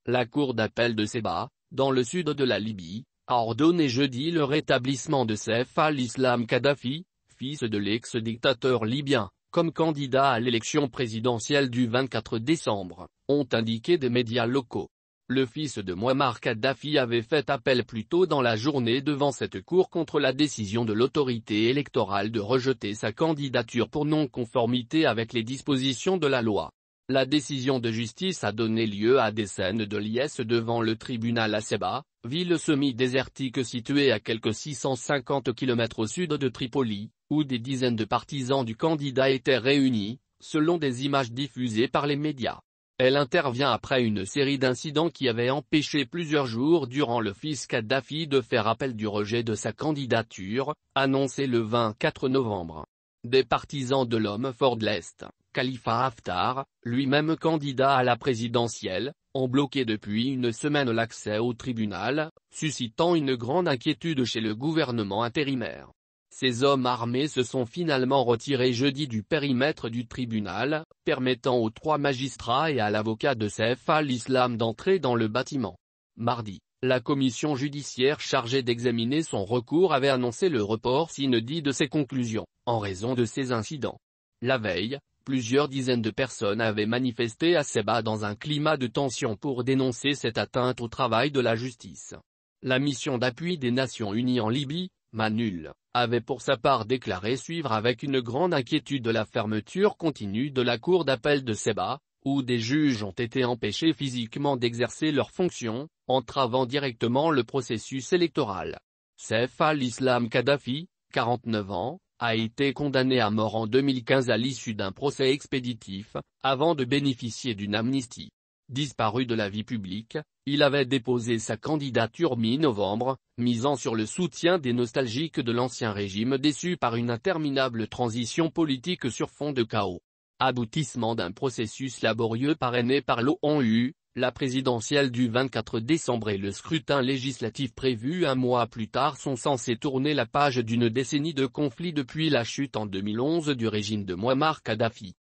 La cour d'appel de Sebha, dans le sud de la Libye, a ordonné jeudi le rétablissement de Saif al-Islam Kadhafi, fils de l'ex-dictateur libyen, comme candidat à l'élection présidentielle du 24 décembre, ont indiqué des médias locaux. Le fils de Mouammar Kadhafi avait fait appel plus tôt dans la journée devant cette cour contre la décision de l'autorité électorale de rejeter sa candidature pour non-conformité avec les dispositions de la loi. La décision de justice a donné lieu à des scènes de liesse devant le tribunal à Sebha, ville semi-désertique située à quelques 650 km au sud de Tripoli, où des dizaines de partisans du candidat étaient réunis, selon des images diffusées par les médias. Elle intervient après une série d'incidents qui avaient empêché plusieurs jours durant le fils Kadhafi de faire appel du rejet de sa candidature, annoncé le 24 novembre. Des partisans de l'homme fort de l'Est, Khalifa Haftar, lui-même candidat à la présidentielle, ont bloqué depuis une semaine l'accès au tribunal, suscitant une grande inquiétude chez le gouvernement intérimaire. Ces hommes armés se sont finalement retirés jeudi du périmètre du tribunal, permettant aux 3 magistrats et à l'avocat de Saif al-Islam d'entrer dans le bâtiment. Mardi, la commission judiciaire chargée d'examiner son recours avait annoncé le report sine die de ses conclusions, en raison de ces incidents. La veille, plusieurs dizaines de personnes avaient manifesté à Sebha dans un climat de tension pour dénoncer cette atteinte au travail de la justice. La mission d'appui des Nations Unies en Libye, MANUL, avait pour sa part déclaré suivre avec une grande inquiétude la fermeture continue de la cour d'appel de Sebha, où des juges ont été empêchés physiquement d'exercer leurs fonctions, entravant directement le processus électoral. Saif al-Islam Kadhafi, 49 ans, a été condamné à mort en 2015 à l'issue d'un procès expéditif, avant de bénéficier d'une amnistie. Disparu de la vie publique, il avait déposé sa candidature mi-novembre, misant sur le soutien des nostalgiques de l'ancien régime déçus par une interminable transition politique sur fond de chaos. Aboutissement d'un processus laborieux parrainé par l'ONU, la présidentielle du 24 décembre et le scrutin législatif prévu un mois plus tard sont censés tourner la page d'une décennie de conflits depuis la chute en 2011 du régime de Mouammar Kadhafi.